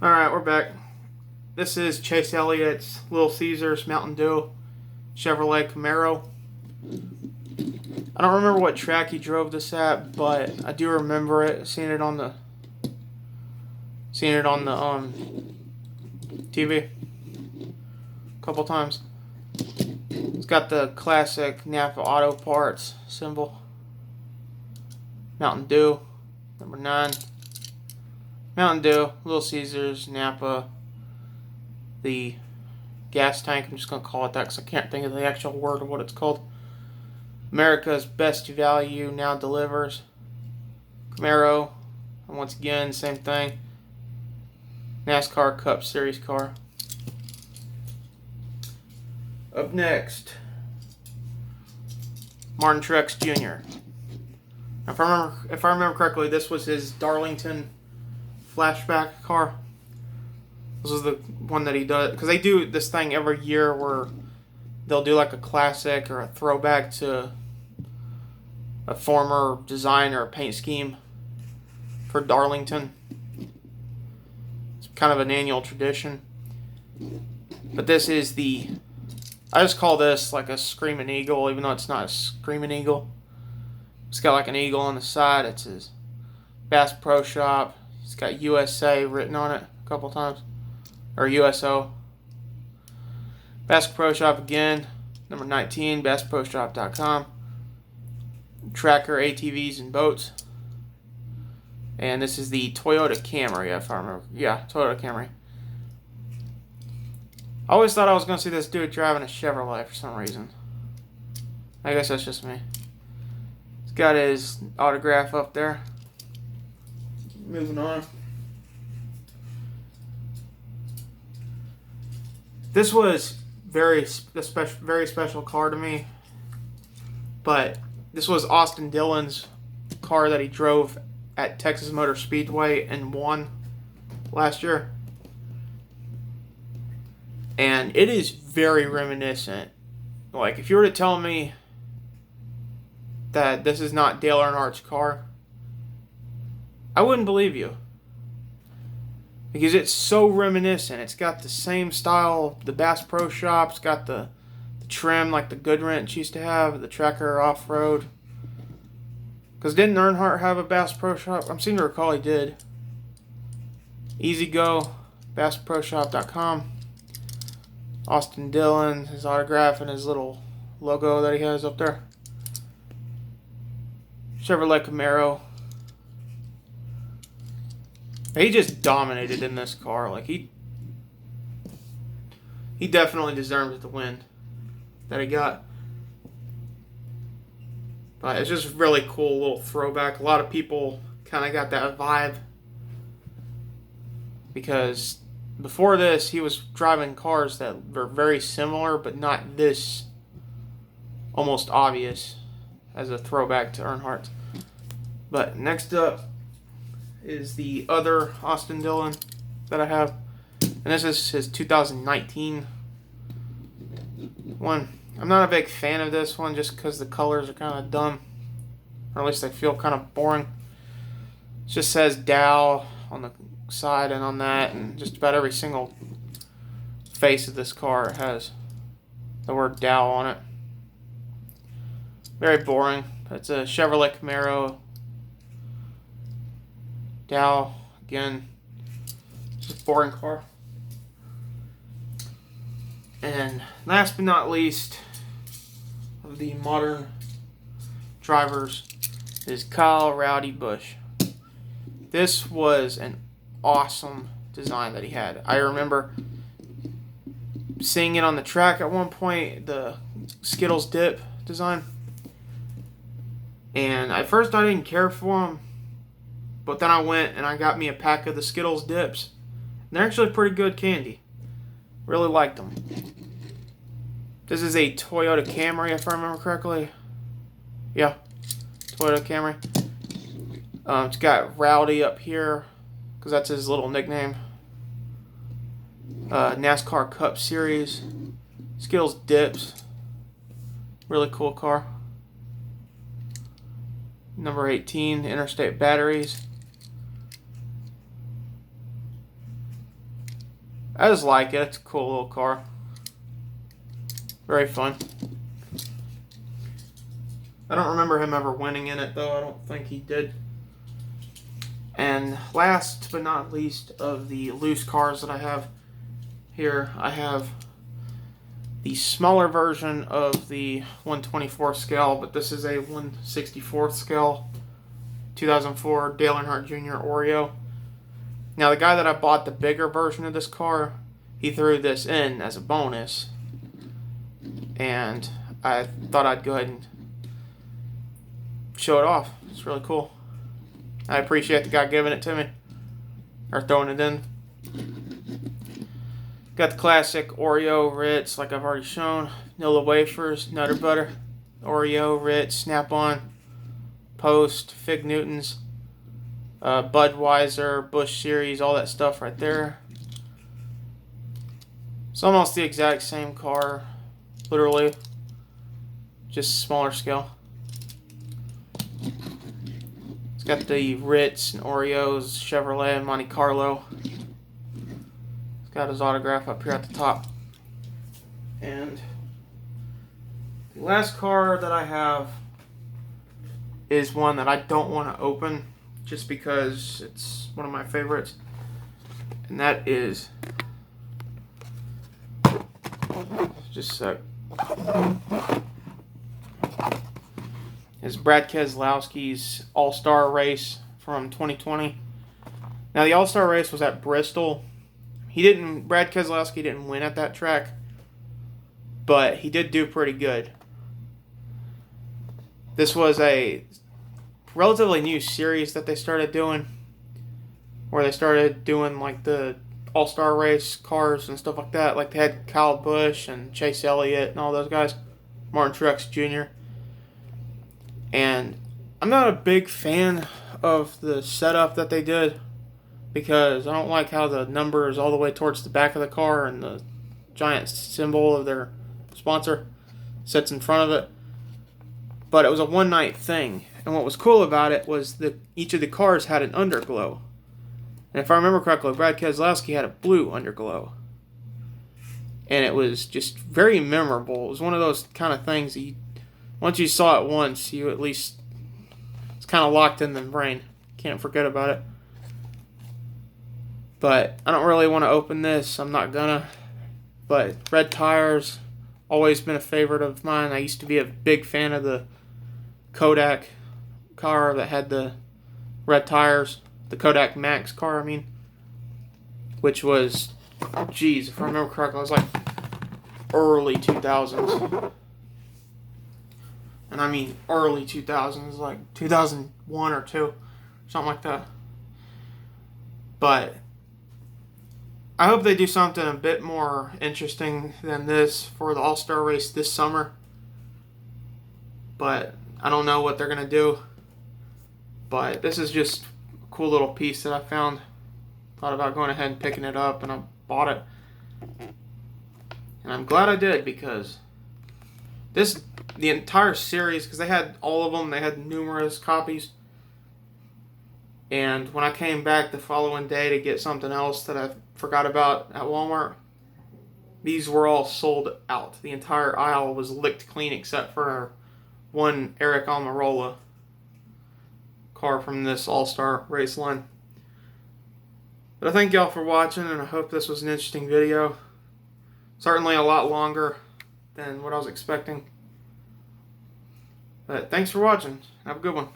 Alright, we're back. This is Chase Elliott's Little Caesars Mountain Dew Chevrolet Camaro. I don't remember what track he drove this at, but I do remember it, seeing it on the TV a couple times. It's got the classic Napa Auto Parts symbol. Mountain Dew, number 9. Mountain Dew, Little Caesars, Napa, the gas tank. I'm just going to call it that because I can't think of the actual word of what it's called. America's Best Value now delivers. Camaro, and once again, same thing. NASCAR Cup Series car. Up next, Martin Truex Jr. If I remember correctly, this was his Darlington flashback car. This is the one that he does, because they do this thing every year where they'll do like a classic or a throwback to a former design or a paint scheme for Darlington. It's kind of an annual tradition. But this is I just call this like a Screaming Eagle, even though it's not a Screaming Eagle. It's got like an eagle on the side. It's his Bass Pro Shop. It's got USA written on it a couple times. Or USO. Bass Pro Shop again. Number 19, BassProShop.com. Tracker ATVs and boats. And this is the Toyota Camry, if I remember. Yeah, Toyota Camry. I always thought I was going to see this dude driving a Chevrolet for some reason. I guess that's just me. He's got his autograph up there. Moving on. This was very special car to me. But this was Austin Dillon's car that he drove at Texas Motor Speedway and won last year. And it is very reminiscent. Like, if you were to tell me that this is not Dale Earnhardt's car, I wouldn't believe you. Because it's so reminiscent. It's got the same style, the Bass Pro Shop. It's got the trim like the Goodwrench used to have, the Tracker Off-Road. Because didn't Earnhardt have a Bass Pro Shop? I'm seeming to recall he did. Easy Go, BassProShop.com. Austin Dillon, his autograph and his little logo that he has up there. Chevrolet Camaro. He just dominated in this car. Like, he definitely deserves the win that he got. But it's just really cool little throwback. A lot of people kind of got that vibe. Because before this, he was driving cars that were very similar, but not this almost obvious as a throwback to Earnhardt. But next up is the other Austin Dillon that I have. And this is his 2019 one. I'm not a big fan of this one just because the colors are kind of dumb. Or at least they feel kind of boring. It just says Dow on the side and on that, and just about every single face of this car has the word Dow on it. Very boring. It's a Chevrolet Camaro. Dow, again, just a boring car. And last but not least of the modern drivers is Kyle Rowdy Busch. This was an awesome design that he had. I remember seeing it on the track at one point, the Skittles dip design. And at first I didn't care for them, but then I went and I got me a pack of the Skittles dips. And they're actually pretty good candy. Really liked them. This is a Toyota Camry, if I remember correctly. Yeah, Toyota Camry. It's got Rowdy up here, because that's his little nickname. NASCAR Cup Series. Skittles dips. Really cool car. Number 18, Interstate Batteries. I just like it. It's a cool little car. Very fun. I don't remember him ever winning in it, though. I don't think he did. And last but not least of the loose cars that I have here, I have the smaller version of the 124 scale, but this is a 1/64 scale 2004 Dale Earnhardt Jr. Oreo. Now, the guy that I bought the bigger version of this car, he threw this in as a bonus, and I thought I'd go ahead and show it off. It's really cool. I appreciate the guy giving it to me, or throwing it in. Got the classic Oreo, Ritz, like I've already shown. Nilla wafers, Nutter Butter, Oreo, Ritz, Snap-on, Post, Fig Newtons, Budweiser, Busch Series, all that stuff right there. It's almost the exact same car, literally, just smaller scale. It's got the Ritz and Oreos, Chevrolet, and Monte Carlo. It's got his autograph up here at the top. And the last car that I have is one that I don't want to open just because it's one of my favorites. And that is, just a sec, is Brad Keselowski's All-Star race from 2020. Now, the All-Star race was at Bristol. Brad Keselowski didn't win at that track, but he did do pretty good. This was a relatively new series that they started doing, where they started doing like the All-Star race cars and stuff like that. Like they had Kyle Busch and Chase Elliott and all those guys, Martin Truex Jr. And I'm not a big fan of the setup that they did, because I don't like how the number is all the way towards the back of the car and the giant symbol of their sponsor sits in front of it. But it was a one-night thing, and what was cool about it was that each of the cars had an underglow. And if I remember correctly, Brad Keselowski had a blue underglow. And it was just very memorable. It was one of those kind of things that once you saw it once, you at least, it's kind of locked in the brain. Can't forget about it. But I don't really want to open this. I'm not gonna. But red tires, always been a favorite of mine. I used to be a big fan of the Kodak car that had the red tires. The Kodak Max car, I mean. Which was, geez, if I remember correctly, it was like early 2000s. And I mean early 2000s, like 2001 or 2, something like that. But I hope they do something a bit more interesting than this for the All-Star race this summer. But I don't know what they're going to do. But this is just a cool little piece that I found. Thought about going ahead and picking it up, and I bought it. And I'm glad I did, because the entire series, because they had all of them, they had numerous copies. And when I came back the following day to get something else that I forgot about at Walmart, these were all sold out. The entire aisle was licked clean except for one Eric Almirola car from this All-Star race line. But I thank y'all for watching, and I hope this was an interesting video. Certainly a lot longer than what I was expecting. But thanks for watching. Have a good one.